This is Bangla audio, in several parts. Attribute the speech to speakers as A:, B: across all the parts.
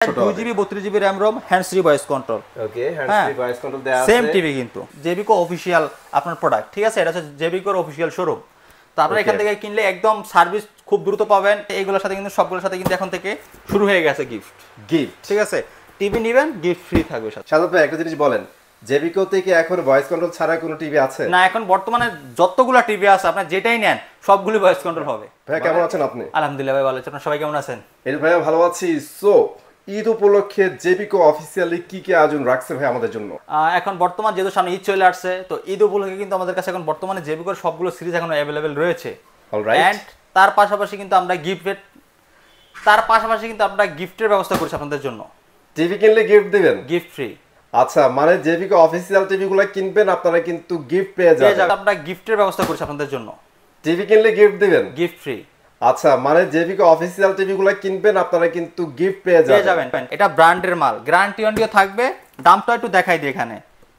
A: 2GB 32GB RAM ROM hands free voice control.
B: Okay, hands free voice control দেয়া আছে।
A: সেম টিভি কিন্তু জেবিকো অফিশিয়াল আপনার প্রোডাক্ট, ঠিক আছে? এটা হচ্ছে জেবিকোর অফিশিয়াল শোরুম। তো আপনারা এখান থেকে কিনলে একদম সার্ভিস খুব দ্রুত পাবেন। এইগুলোর সাথে কিন্তু সবগুলোর সাথে কিন্তু এখন থেকে শুরু হয়ে গেছে গিফট, ঠিক আছে? টিভি নেবেন গিফট ফ্রি থাকবে সাথে।
B: সাদত ভাই একটা জিনিস বলেন, জেবিকো থেকে এখন ভয়েস কন্ট্রোল ছাড়া কোনো টিভি আছে?
A: না, এখন বর্তমানে যতগুলো টিভি আছে আপনার যেটাই নেন সবগুলো ভয়েস কন্ট্রোল হবে।
B: ভাই কেমন আছেন আপনি?
A: আলহামদুলিল্লাহ ভাই, ভালো আছি। আপনারা সবাই কেমন আছেন?
B: এই ভাই ভালো আছি। সো ঈদ উপলক্ষে জেবিকো অফিসিয়ালি কি কি আয়োজন রাখছে ভাই আমাদের জন্য?
A: এখন বর্তমান যেহেতু সামনে ঈদ চলে আসছে, তো ঈদ উপলক্ষে কিন্তু আমাদের কাছে এখন বর্তমানে জেবিকোর সবগুলো সিরিজ এখন অ্যাভেলেবেল রয়েছে।
B: অলরাইট।
A: এন্ড তার পাশাপাশি কিন্তু আমরা গিফটের ব্যবস্থা করছি আপনাদের জন্য।
B: টিভি কিনলে গিফট দিবেন?
A: Gift free.
B: আচ্ছা, মানে জেবিকো অফিসিয়াল টিভিগুলো কিনবেন আপনারা কিন্তু গিফট পেয়ে যাবেন।
A: আমরা গিফটের ব্যবস্থা করছি আপনাদের জন্য।
B: টিভি কিনলে গিফট দিবেন?
A: Gift free.
B: আচ্ছা, মানে জেবিকো অফিসিয়াল টিভিগুলো কিনবেন আপনারা কিন্তু গিফট পেয়ে যাবেন।
A: এটা ব্র্যান্ডের মাল, গ্যারান্টি ওয়ারেন্টিও থাকবে। দামটা একটু দেখাই দিই, এখানে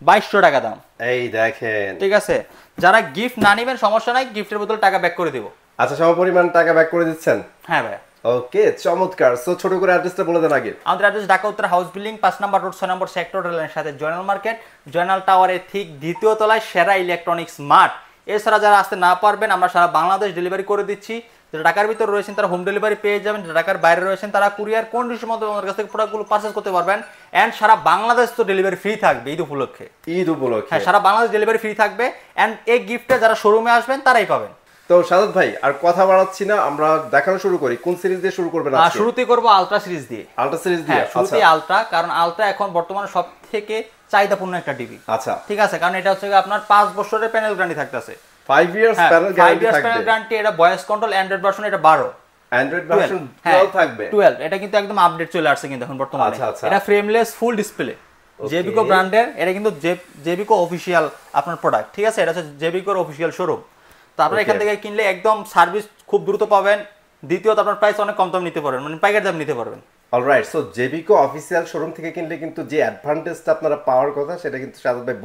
A: 2200 টাকা দাম।
B: এই দেখেন,
A: ঠিক আছে? যারা গিফট না নেবেন সমস্যা নাই, গিফটের বদলে টাকা ব্যাক করে দেব।
B: আচ্ছা, সমপরিমাণ টাকা ব্যাক করে দিচ্ছেন?
A: হ্যাঁ ভাই।
B: ওকে, চমৎকার। সো ছোট করে অ্যাড্রেসটা বলে দেন আগে।
A: আমাদের অ্যাড্রেস ঢাকা উত্তর হাউস বিল্ডিং 5 নম্বর রোড 6 নম্বর সেক্টর রেলের সাথে জয়নাল মার্কেট, জয়নাল টাওয়ারের ঠিক দ্বিতীয় তলায় সেরা ইলেকট্রনিক্স মার্ট। এছাড়া যারা আসতে না পারবেন আমরা সারা বাংলাদেশ ডেলিভারি করে দিচ্ছি। যারা ঢাকার ভিতরে রয়েছেন তারা হোম ডেলিভারি পেয়ে যাবেন, যারা ঢাকার বাইরে রয়েছেন তারা কুরিয়ার কন্ডিশন মতো আমাদের কাছ থেকে প্রোডাক্টগুলো পারচেজ করতে পারবেন। এন্ড সারা বাংলাদেশ তো ডেলিভারি ফ্রি থাকবে ঈদ উপলক্ষে। হ্যাঁ, সারা বাংলাদেশ ডেলিভারি ফ্রি থাকবে। এন্ড এই গিফটটা যারা শোরুমে আসবেন তারাই পাবেন।
B: তো সাদত ভাই আর কথা বাড়াচ্ছি না, আমরা দেখানো শুরু করি। কোন সিরিজ দিয়ে শুরু করবেন আজকে?
A: শুরুতেই করব আলট্রা সিরিজ দিয়ে।
B: আলট্রা সিরিজ দিয়ে?
A: শুরুতেই আলট্রা, কারণ আলট্রা এখন বর্তমানে সবথেকে চাহিদাপূর্ণ একটা টিভি।
B: আচ্ছা,
A: ঠিক আছে, কারণ এটা হচ্ছে আপনার 5 বছরের প্যানেল গ্যারান্টি থাকতেছে।
B: 5 ইয়ার্স প্যানেল গ্যারান্টি থাকবে। 5 ইয়ার্স
A: প্যানেল গ্যারান্টি। এটা ভয়েস কন্ট্রোল অ্যান্ড্রয়েড ভার্সন, এটা 12।
B: অ্যান্ড্রয়েড ভার্সন 12 থাকবে।
A: 12 এটা কিন্তু একদম আপডেট চলে আসছে কিন্তু এখন বর্তমানে। এটা ফ্রেমলেস ফুল ডিসপ্লে, জেবিকো ব্র্যান্ডের। এটা কিন্তু জেবিকো অফিশিয়াল আপনার প্রোডাক্ট, ঠিক আছে? এটা হচ্ছে জেবিকোর অফিশিয়াল শোরুম। তো আপনারা এখান থেকে কিনলে একদম সার্ভিস খুব দ্রুত পাবেন। দ্বিতীয়ত আপনার প্রাইস অনেক কম দাম নিতে পারবেন, মানে পাইকারি দাম নিতে পারবেন।
B: অলরাইট। সো জেবিকো অফিসিয়াল শোরুম থেকে কিনলে কিন্তু যে অ্যাডভান্টেজটা আপনারা পাওয়ার কথা সেটা কিন্তু সাদত ভাই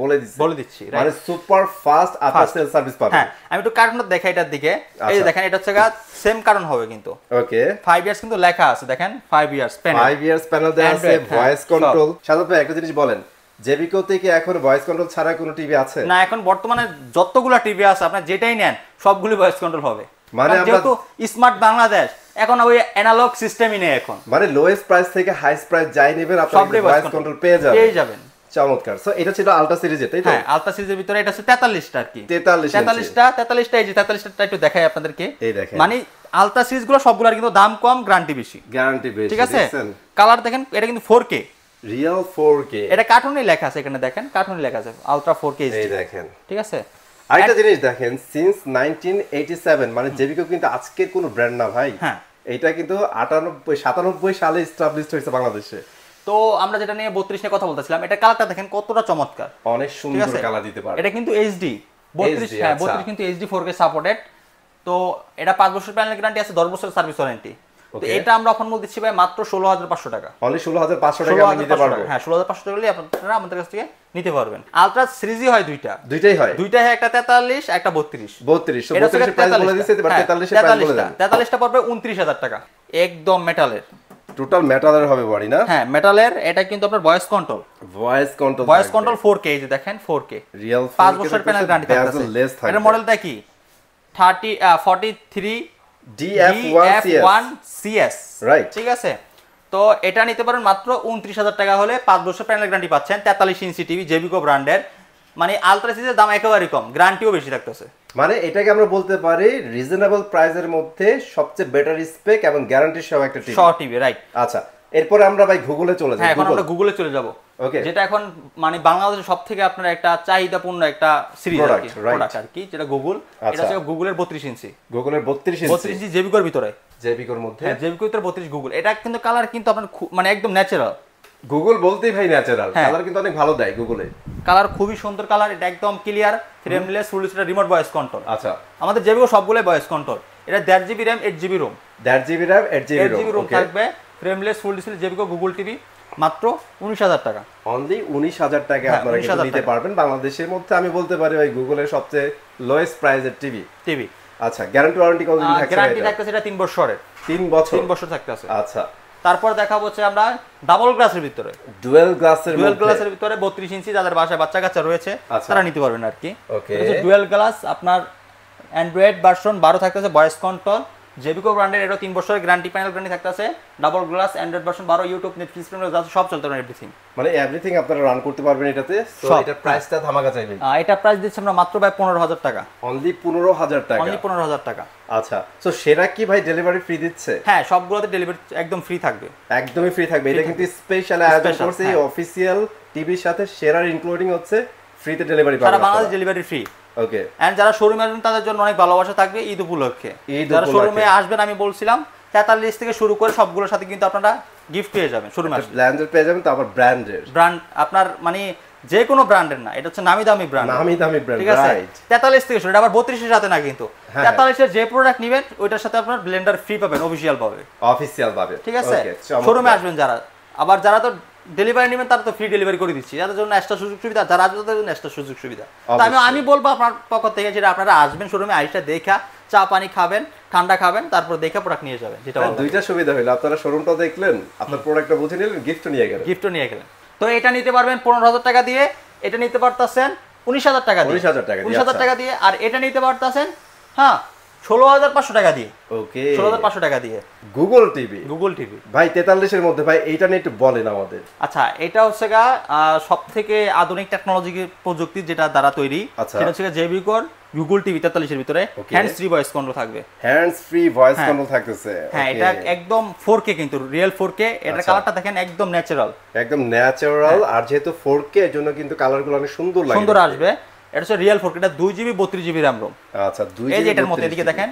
B: বলে দিচ্ছি। মানে super fast after sale service পাবেন।
A: হ্যাঁ, আমি একটু কার্টুনটা দেখাই এটার দিকে। এই দেখেন, এটা হচ্ছে সেম কার্টুন হবে কিন্তু।
B: ওকে,
A: 5 ইয়ার্স কিন্তু লেখা আছে, দেখেন 5 ইয়ার্স প্যানেল।
B: 5 ইয়ার্স প্যানেল দেয়া আছে, ভয়েস কন্ট্রোল। সাদত ভাই একটা জিনিস বলেন, জেবিকো থেকে এখন ভয়েস কন্ট্রোল ছাড়া কোনো টিভি আছে?
A: না, এখন বর্তমানে যতগুলো টিভি আছে আপনার যেটাই নেন সবগুলো ভয়েস কন্ট্রোল হবে।
B: মানে
A: যেহেতু স্মার্ট বাংলাদেশ, এখন ওই অ্যানালগ সিস্টেমই নেই এখন।
B: মানে লোয়েস্ট প্রাইস থেকে হাইয়েস্ট প্রাইস যাই নেবেন আপনি ভয়েস কন্ট্রোল পেয়ে যাবেন। চমৎকার। সো এটা ছিল আলট্রা সিরিজের, তাই তো?
A: হ্যাঁ, আলট্রা সিরিজের ভিতরে এটা হচ্ছে 43টা আর কি। 43টা এই যে 43টা একটু দেখাই আপনাদেরকে।
B: এই দেখেন,
A: মানে আলট্রা সিরিজগুলো সবগুলোর কিন্তু দাম কম, গ্যারান্টি বেশি। ঠিক আছে? কালার দেখেন, এটা কিন্তু 4K
B: রিয়েল 4K।
A: এটা কার্টুনে লেখা আছে, এখানে দেখেন কার্টুনে লেখা আছে আলট্রা 4K। এই দেখেন, ঠিক আছে?
B: আরেকটা জিনিস দেখেন, সিন্স 1987 মানে জেবিকো কিন্তু আজকের কোনো ব্র্যান্ড না ভাই।
A: হ্যাঁ,
B: এটা কিন্তু 97 সালে এস্টাবলিশড হয়েছে বাংলাদেশে।
A: তো আমরা যেটা নিয়ে 32 নিয়ে কথা বলতেছিলাম, এটা কালারটা দেখেন কতটা চমৎকার,
B: অনেক সুন্দর কালার দিতে পারে।
A: এটা কিন্তু এইচডি 32। হ্যাঁ, 32 কিন্তু এইচডি 4K সাপোর্টেড। তো এটা 5 বছর প্যানেল গ্যারান্টি আছে, 10 বছর সার্ভিস ওয়ারেন্টি। তো এটা আমরা এখন দিচ্ছি ভাই মাত্র 16500 টাকা।
B: অনলি 16500 টাকা আমি নিতে পারবো।
A: হ্যাঁ, 16500 টাকা হলে আপনারা আমাদের কাছ থেকে নিতে পারবেন। আলট্রা সিরিজই হয় দুইটাই হয়, একটা 43 একটা 32।
B: 32 এর প্রাইস বলে দিয়েছে, এবার 43 এর প্রাইস বলে দেন।
A: 43টা পড়বে 29000 টাকা, একদম মেটালের।
B: টোটাল মেটালের হবে বডি না?
A: হ্যাঁ, মেটালের। এটা কিন্তু আপনার ভয়েস কন্ট্রোল 4K। এই যে দেখেন 4K
B: রিয়েল
A: 5 বছর প্যানেল গ্যারান্টি থাকছে। এর মডেলটা কি 43 DF1CS,
B: রাইট?
A: ঠিক আছে? তো এটা নিতে পারেন মাত্র 29000 টাকা হলে 5 বছর প্যানেল গ্যারান্টি পাচ্ছেন। 43 ইঞ্চি টিভি, জেবিকো ব্র্যান্ডের। মানে আলট্রা সিরিজের দাম একেবারেই কম, গ্যারান্টিও বেশি থাকতেছে।
B: মানে এটাকে আমরা বলতে পারি রিজনেবল প্রাইসের মধ্যে সবচেয়ে বেটার স্পেক এবং গ্যারান্টি সহ একটা টিভি,
A: রাইট?
B: আচ্ছা, এরপর আমরা ভাই গুগলে চলে যাব।
A: হ্যাঁ, এখন আমরা গুগলে চলে যাব।
B: ওকে,
A: যেটা এখন মানে বাংলাদেশের সবথেকে আপনার একটা চাহিদাপূর্ণ একটা সিরিজ প্রোডাক্ট আর কি, যেটা গুগল। এটা হচ্ছে গুগলের 32 ইঞ্চি।
B: গুগলের 32
A: ইঞ্চি জেবিকোর ভিতরে,
B: জেবিকোর মধ্যে।
A: হ্যাঁ, জেবিকোর ভিতরে 32 গুগল। এটা কিন্তু কালার কিন্তু আপনার মানে একদম ন্যাচারাল।
B: গুগল বলতেই ভাই ন্যাচারাল, কালার কিন্তু অনেক ভালো দেয় গুগলে।
A: কালার খুবই সুন্দর কালার, এটা একদম clear, frameless, full display, remote voice control.
B: আচ্ছা,
A: আমাদের জেবিকো সবগুলোই ভয়েস কন্ট্রোল। এটা 1.5GB RAM 8GB ROM।
B: 1.5GB RAM 8GB ROM
A: থাকবে, ফ্রেমলেস, ফুল ডিসপ্লে, জেবিকো গুগল টিভি, মাত্র 19000 টাকা।
B: অনলি 19000 টাকা আপনারা কিন্তু নিতে পারবেন বাংলাদেশের মধ্যে। আমি বলতে পারি ভাই গুগলের সবচেয়ে লোয়েস্ট প্রাইসের টিভি। আচ্ছা, গ্যারান্টি ওয়ারেন্টি কতদিন থাকছে?
A: গ্যারান্টি থাকতেছে এটা 3 বছরের।
B: 3 বছর থাকতেছে। আচ্ছা,
A: তারপর দেখাবো হচ্ছে আমরা ডাবল গ্লাসের ভিতরে,
B: ডুয়াল গ্লাসের
A: ভিতরে 32 ইঞ্চি, যাদের বাসায় বাচ্চা কাচ্চা রয়েছে তারা নিতে পারবেন আর কি।
B: ওকে,
A: ডুয়াল গ্লাস আপনার অ্যান্ড্রয়েড ভার্সন 12 থাকতেছে, ভয়েস কন্ট্রোল, জেবিকো ব্র্যান্ডের, এটা 3 বছরের গ্যারান্টি, প্যানেল গ্যারান্টি থাকতেছে, double glass, Android version 12, YouTube, Netflix premium সব চলতে পারে, এভরিথিং,
B: মানে এভরিথিং আপনারা রান করতে পারবেন এটাতে। সো এটা প্রাইসটা ধামাকা চাইবেন।
A: এটা প্রাইস দিচ্ছি আমরা মাত্র ভাই 15,000 টাকা,
B: অনলি 15,000 টাকা,
A: অনলি 15,000 টাকা।
B: আচ্ছা, সো সেরা কি ভাই ডেলিভারি ফ্রি দিচ্ছে?
A: হ্যাঁ, সবগুলোতে ডেলিভারি একদম ফ্রি থাকবে,
B: একদমই ফ্রি থাকবে। এটা কিন্তু স্পেশাল আয়োজন করছে অফিশিয়াল টিভির সাথে, সেরার ইনক্লুডিং হচ্ছে ফ্রিতে ডেলিভারি পাবেন,
A: সারা Bangladesh delivery free.
B: Okay,
A: and যারা শোরুমে আসবেন তাদের জন্য অনেক ভালোবাসা থাকবে ঈদ উপলক্ষে। যারা শোরুমে আসবেন আমি বলছিলাম 43 থেকে শুরু করে সবগুলোর সাথে কিন্তু আপনারা গিফট পেয়ে যাবেন, শোরুমে আসলে
B: ব্র্যান্ডের পেয়ে যাবেন, তারপর ব্র্যান্ড
A: আপনার মানে যে কোনো ব্র্যান্ডের না, এটা হচ্ছে নামি দামি ব্র্যান্ড, ঠিক আছে? 43 থেকে শুরু, এটা আবার 32 এর সাথে না কিন্তু, 43 এর যে প্রোডাক্ট নেবেন ওইটার সাথে আপনার ব্লেন্ডার ফ্রি পাবেন অফিশিয়াল ভাবে, ঠিক আছে? শোরুমে আসবেন যারা, আবার যারা তো ডেলিভারি নেবেন তারা তো ফ্রি ডেলিভারি করে দিচ্ছি, যাদের জন্য এক্সট্রা সুযোগ সুবিধা, যারা আসবে তাদের জন্য এক্সট্রা সুযোগ সুবিধা। তো আমি বলবো আপনার পক্ষ থেকে যেটা আপনারা আসবেন শোরুমে, আইসা দেখা চা পানি খাবেন, ঠান্ডা খাবেন, তারপর দেখে প্রোডাক্ট নিয়ে যাবেন। যেটা
B: দুইটা সুবিধা হলো, আপনারা শোরুমটা দেখলেন, আপনার প্রোডাক্টটা বুঝে নিলেন, গিফটও নিয়ে গেলেন।
A: তো এটা নিতে পারবেন 15,000 টাকা দিয়ে, এটা নিতে পারতেছেন 19,000 টাকা দিয়ে, 19,000 টাকা দিয়ে, আর এটা নিতে পারতেছেন 16,500 টাকা দিয়ে।
B: ওকে,
A: 16,500 টাকা দিয়ে
B: গুগল টিভি ভাই 43 এর মধ্যে, ভাই এইটা নিয়ে একটু বলেন আমাদের।
A: আচ্ছা, এটা হচ্ছে সবথেকে আধুনিক টেকনোলজি প্রযুক্তি যেটা দ্বারা তৈরি, সেটা হচ্ছে জেবিকোর গুগল টিভি 43 এর ভিতরে হ্যান্ডস ফ্রি ভয়েস কন্ট্রোল থাকবে,
B: থাকতেছে।
A: হ্যাঁ, এটা একদম 4K, কিন্তু রিয়েল 4K। এটার কালারটা দেখেন একদম ন্যাচারাল,
B: আর যেহেতু 4K এর জন্য কিন্তু কালারগুলো অনেক সুন্দর
A: আসবে। এটা হচ্ছে রিয়েল 4K, এটা 2GB 32GB RAM ROM।
B: আচ্ছা, 2GB,
A: এই যে এটার মধ্যে এদিকে দেখেন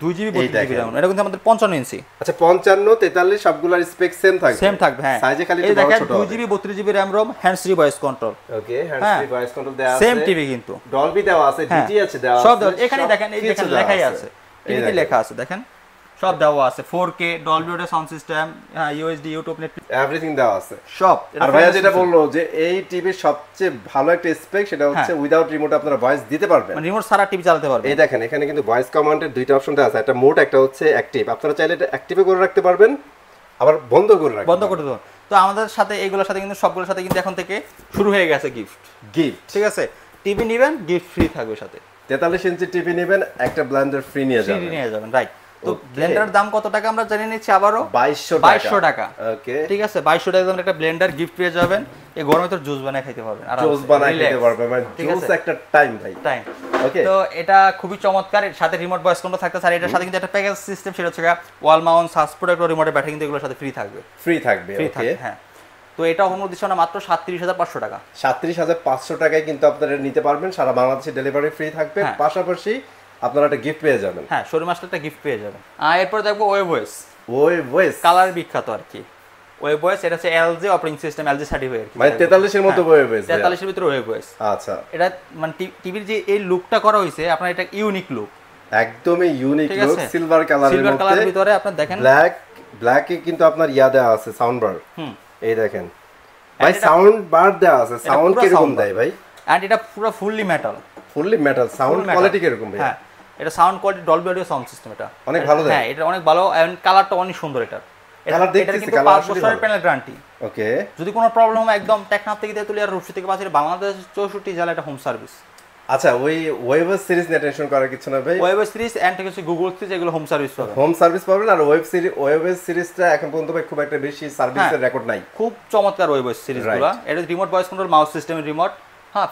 A: 2GB 32GB RAM, এটা কিন্তু আমাদের 55 ইঞ্চি।
B: আচ্ছা, 55 43 সবগুলোর স্পেক সেম থাকবে, হ্যাঁ, সাইজে খালি একটু বড় ছোট হবে।
A: 2GB 32GB RAM ROM, hands free voice control.
B: Okay, hands free voice control দেওয়া আছে,
A: সেম টিভি কিন্তু
B: ডলবি দেওয়া আছে, ডিটি আছে দেওয়া আছে,
A: সব দেওয়া। এখানে দেখেন, এই দেখেন লেখাই আছে, টিভিতে লেখা আছে, দেখেন সব দেওয়া আছে, 4K, Dolby audio sound system, USD, YouTube, Netflix,
B: everything দেওয়া আছে
A: সব।
B: আর ভাইয়া যেটা বললো যে এই টিভির সবচেয়ে ভালো একটা স্পেক, সেটা হচ্ছে উইদাউট রিমোট আপনারা ভয়েস দিতে পারবেন,
A: মানে রিমোট ছাড়া টিভি চালাতে পারবেন।
B: এই দেখেন এখানে কিন্তু ভয়েস কমান্ডের দুইটা অপশন দেওয়া আছে, একটা মোড, একটা হচ্ছে অ্যাক্টিভ। আপনারা চাইলে এটা অ্যাক্টিভে করে রাখতে পারবেন, আবার বন্ধ করে
A: দেবেন। তো আমাদের সাথে এইগুলোর সাথে কিন্তু সবগুলোর সাথে কিন্তু এখন থেকে শুরু হয়ে গেছে গিফট, ঠিক আছে? টিভি নেবেন, গিফট ফ্রি থাকবে সাথে।
B: 43 ইঞ্চি টিভি নেবেন, একটা ব্লেন্ডার ফ্রি নিয়ে যাবেন,
A: রাইট। তো ব্লেন্ডারের দাম কত টাকা আমরা জানিয়ে নিচ্ছি আবারও,
B: 2200 টাকা।
A: ওকে, ঠিক আছে, 2200 টাকা দামের একটা ব্লেন্ডার গিফট পেয়ে যাবেন। এই গরমে তো জুস বানায় খেতে পারবেন, আর
B: জুস বানায় খেতে পারবেন, মানে জুস একটা টাইম। ওকে,
A: তো এটা খুবই চমৎকার, এর সাথে রিমোট ভয়েস কন্ট্রোল থাকতে, আর এটার সাথে কিন্তু একটা প্যাকেজ সিস্টেম, সেটা হচ্ছে ওয়াল মাউন্ট, সাসপোর্ট, একটা রিমোটের ব্যাটারি কিন্তু এগুলোর সাথে ফ্রি থাকবে। ওকে, হ্যাঁ। তো এটা হোম দিচ্ছে না মাত্র 37,500 টাকা,
B: 37,500 টাকায় কিন্তু আপনারা নিতে পারবেন, সারা বাংলাদেশে ডেলিভারি ফ্রি থাকবে, পাশাপাশি আপনারা একটা গিফট পেয়ে যাবেন।
A: হ্যাঁ, শোরুমে আসলে একটা গিফট পেয়ে যাবেন। আর এরপর দেখবো
B: ওয়েভওয়েস
A: কালার বিখ্যাত আর কি। ওয়েভওয়েস এটা হচ্ছে LG operating system, LG certified,
B: মানে 43 এর মতো ওয়েভওয়েস,
A: 43 এর ভিতরে ওয়েভওয়েস।
B: আচ্ছা,
A: এটা মানে টিভির যে এই লুকটা করা হয়েছে আপনার, এটা ইউনিক লুক,
B: একদমই ইউনিক লুক, সিলভার কালারের
A: ভিতরে আপনারা দেখেন,
B: ব্ল্যাকে কিন্তু আপনার দেওয়া আছে সাউন্ড বার, এই দেখেন ভাই সাউন্ড বার দেওয়া আছে, সাউন্ড কিরকম দেয় ভাই?
A: এন্ড এটা পুরো ফুললি মেটাল,
B: সাউন্ড কোয়ালিটি কিরকম ভাই?
A: হ্যাঁ, এটা sound quality Dolby audio sound system, এটা
B: অনেক ভালো দেয়।
A: হ্যাঁ, এটা অনেক ভালো, এন্ড কালারটা অনেক সুন্দর। এটা
B: কালার দেখতেছি,
A: কিন্তু 5 বছরের প্যানেল গ্যারান্টি।
B: ওকে,
A: যদি কোনো প্রবলেম হয় একদম টেকনাফ থেকে তুলে আর রূপসী থেকে পাশে বাংলাদেশ 64 জেলা, এটা হোম সার্ভিস।
B: আচ্ছা, ওই ওয়েব সিরিজ নিয়ে টেনশন করার কিছু না ভাই,
A: ওয়েব সিরিজ এন্ড থেকে গুগল সিরিজ, এগুলো হোম সার্ভিস পাবেন,
B: আর ওয়েব সিরিজটা এখন পর্যন্ত ভাই খুব একটা বেশি সার্ভিসের রেকর্ড নাই,
A: খুব চমৎকার ওয়েব সিরিজগুলো। এটা রিমোট ভয়েস কন্ট্রোল, মাউস সিস্টেমের রিমোট। হ্যাঁ,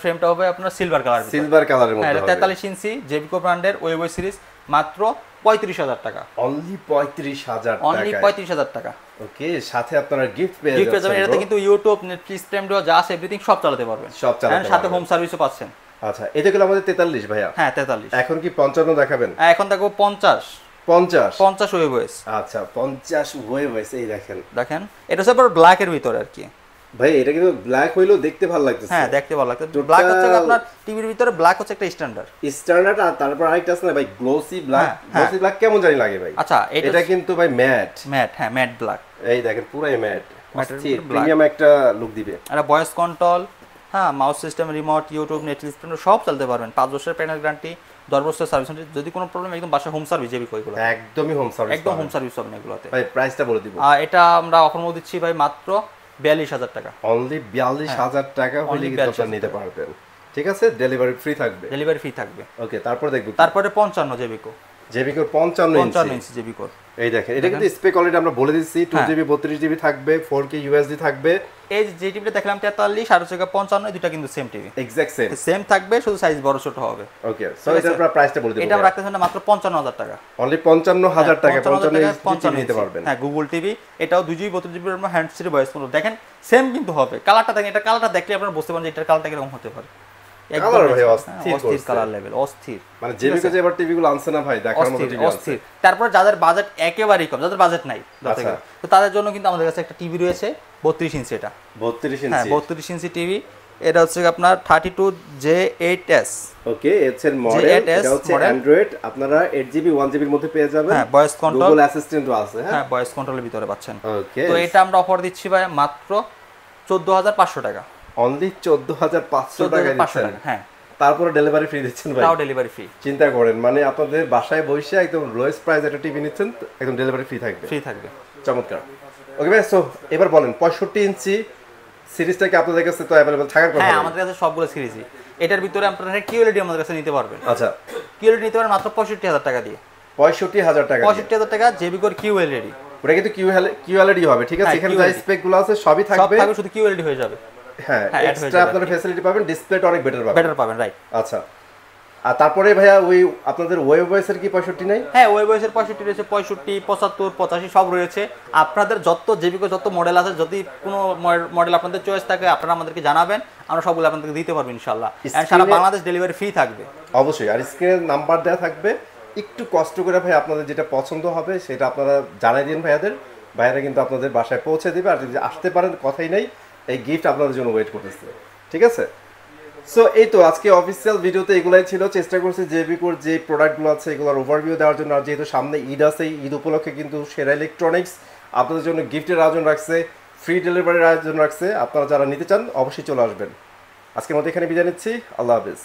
A: ফ্রেমটা হবে আপনার সিলভার কালারের মধ্যে, 43 ইঞ্চি জেবিকো ব্র্যান্ডের ওয়েব সিরিজ, মাত্র 35,000 টাকা,
B: অনলি 35,000
A: টাকা।
B: ওকে, সাথে আপনারা গিফট পেয়ে
A: যাবেন। এটাতে কিন্তু ইউটিউব, নেটফ্লিক্স, প্রাইম ভিডিও যা আছে এভরিথিং সব চালাতে পারবেন, সাথে হোম সার্ভিসও পাচ্ছেন।
B: আচ্ছা, এটা গেল আমাদের 43 ভাইয়া।
A: হ্যাঁ, 43।
B: এখন কি 55 দেখাবেন?
A: এখন দেখো 50 ওয়েবওয়েস।
B: আচ্ছা, 50 ওয়েবওয়েস, এই দেখেন
A: এটা হচ্ছে আবার ব্ল্যাক এর ভিতরে আর কি
B: ভাই, এটা কিন্তু ব্ল্যাক হইলো দেখতে ভালো লাগতেছে।
A: হ্যাঁ, দেখতে ভালো লাগতেছে। ব্ল্যাক হচ্ছে আপনার টিভির ভিতরে ব্ল্যাক হচ্ছে একটা স্ট্যান্ডার্ড, আর তারপর আরেকটা আছে না ভাই, গ্লোসি ব্ল্যাক কেমন জানি লাগে ভাই। আচ্ছা, এটা কিন্তু ভাই ম্যাট, হ্যাঁ, ম্যাট ব্ল্যাক, এই দেখেন পুরাই ম্যাট, প্রিমিয়াম একটা লুক দিবে। আর ভয়েস কন্ট্রোল, হ্যাঁ, mouse system, remote, YouTube, Netflix সব চলতে পারবেন, 5 বছরের প্যানেল গ্যারান্টি, 10 বছর সার্ভিস, যদি কোনো প্রবলেম একদম বাসা হোম সার্ভিস জেবিকো এগুলো
B: একদমই হোম সার্ভিস,
A: একদম হোম সার্ভিস পাবেন এগুলোতে।
B: ভাই প্রাইসটা বলে দিব।
A: এটা আমরা অফার মধ্যে দিচ্ছি ভাই মাত্র 42,000 টাকা,
B: অনলি 42,000 টাকা হলে কিন্তু আপনারা নিতে পারবেন। ঠিক আছে, ডেলিভারি ফ্রি থাকবে,
A: ডেলিভারি ফ্রি থাকবে।
B: ওকে, তারপর দেখব
A: তারপরে 55 জেবিকো,
B: জেবিকোর 55
A: ইঞ্চি জেবিকো।
B: এই দেখেন, এটা কিন্তু স্পেক অলরেডি আমরা বলে দিচ্ছি, 2GB 32GB থাকবে, 4K USD থাকবে।
A: এই যে টিভিটা দেখলাম 43 আর হচ্ছে 55, দুটো কিন্তু সেম টিভি,
B: এক্সাক্ট সেম
A: থাকবে, শুধু সাইজ বড় ছোট হবে।
B: ওকে, সো এটার প্রাইসটা বলে দেব।
A: এটা আমরা রাখতেছি না মাত্র 55,000 টাকা,
B: অনলি 55,000 টাকা, 55 নিতে পারবেন।
A: হ্যাঁ, গুগল টিভি, এটাও 2GB 32GB এর হ্যান্ড ফ্রি ভয়েস কন্ট্রোল, দেখেন সেম কিন্তু হবে। কালারটা দেখেন, এটা কালারটা দেখলে আপনারা বুঝতে পারবেন যে এটার কালারটা কিরকম হতে পারে।
B: কালার ভাই অস্থির
A: কালার লেভেল, অস্থির।
B: মানে জেবিকো যে এবার টিভিগুলো আনছে না ভাই, দেখার মতো টিভি আছে।
A: তারপর যাদের বাজেট একেবারেই কম, যাদের বাজেট নাই, তো তাদের জন্য কিন্তু আমাদের কাছে একটা টিভি রয়েছে 32 ইঞ্চি। এটা
B: 32 ইঞ্চি,
A: হ্যাঁ 32 ইঞ্চি টিভি। এটা হচ্ছে আপনার 32J8S।
B: ওকে, এর মডেল, এটা হচ্ছে অ্যান্ড্রয়েড, আপনারা 8GB 1GB এর মধ্যে পেয়ে যাবেন।
A: হ্যাঁ, ভয়েস কন্ট্রোল,
B: গুগল অ্যাসিস্ট্যান্টও আছে।
A: হ্যাঁ, ভয়েস কন্ট্রোলের ভিতরে পাচ্ছেন।
B: ওকে,
A: তো এটা আমরা অফার দিচ্ছি ভাই মাত্র 14,500 টাকা,
B: অনলি 14,500 টাকা দিচ্ছেন।
A: হ্যাঁ,
B: তারপরে ডেলিভারি ফ্রি দিচ্ছেন ভাই।
A: তাও ডেলিভারি ফ্রি।
B: চিন্তা করেন, মানে আপনাদের বাসায় বসে একদম লোয়েস্ট প্রাইস একটা টিভি নিচ্ছেন, একদম ডেলিভারি ফ্রি থাকবে। চমৎকার। ওকে ভাই, সো এবার বলেন 65 ইঞ্চি সিরিজটা কি আপনাদের কাছে তো अवेलेबल থাকার কথা?
A: হ্যাঁ, আমাদের কাছে সবগুলো সিরিজই। এটার ভিতরে আপনারা কিউএলইডি আমাদের কাছে নিতে পারবেন।
B: আচ্ছা,
A: কিউএলইডি নিতে পারবেন মাত্র 65,000 টাকা দিয়ে।
B: 65,000 টাকা,
A: 65,000 টাকা জেবিকোর কিউএলইডি।
B: ওটা কিন্তু কিউএলইডি হবে, ঠিক আছে? এখানে যে স্পেক গুলো আছে সবই থাকবে,
A: সব থাকবে, শুধু কিউএলইডি হয়ে যাবে।
B: হ্যাঁ, এক্সট্রা আপনারা ফ্যাসিলিটি পাবেন, ডিসপ্লেটা অনেক বেটার পাবেন,
A: রাইট।
B: আচ্ছা, আর তারপরে ভাইয়া ওই আপনাদের ওয়েব ওএস-এর কি 65 নাই?
A: হ্যাঁ, ওয়েব ওএস-এর 65 রয়েছে, 65, 75, 85 সব রয়েছে। আপনাদের যত জেবিকো যত মডেল আছে, যদি কোনো মডেল আপনাদের চয়েস থাকে আপনারা আমাদেরকে জানাবেন, আমরা সবগুলো আপনাদেরকে দিতে পারবো ইনশাআল্লাহ। আর সারা বাংলাদেশ ডেলিভারি ফ্রি থাকবে
B: অবশ্যই। আর স্ক্রিনে নাম্বার দেওয়া থাকবে, একটু কষ্ট করে ভাই আপনাদের যেটা পছন্দ হবে সেটা আপনারা জানাই দিন ভাইয়ারা কিন্তু আপনাদের বাসায় পৌঁছে দেবে। আর যদি আসতে পারেন কথাই নাই, এই গিফট আপনাদের জন্য ওয়েট করতেছে, ঠিক আছে? সো এই তো আজকে অফিসিয়াল ভিডিওতে এগুলাই ছিল। চেষ্টা করছি জেবিকোর যে প্রোডাক্টগুলো আছে এগুলোর ওভারভিউ দেওয়ার জন্য। আর যেহেতু সামনে ঈদ আছে, ঈদ উপলক্ষে কিন্তু সেরা ইলেকট্রনিক্স আপনাদের জন্য গিফটের আয়োজন রাখছে, ফ্রি ডেলিভারির আয়োজন রাখছে। আপনারা যারা নিতে চান অবশ্যই চলে আসবেন। আজকের মতো এখানে বিদায় নিচ্ছি, আল্লাহ হাফেজ।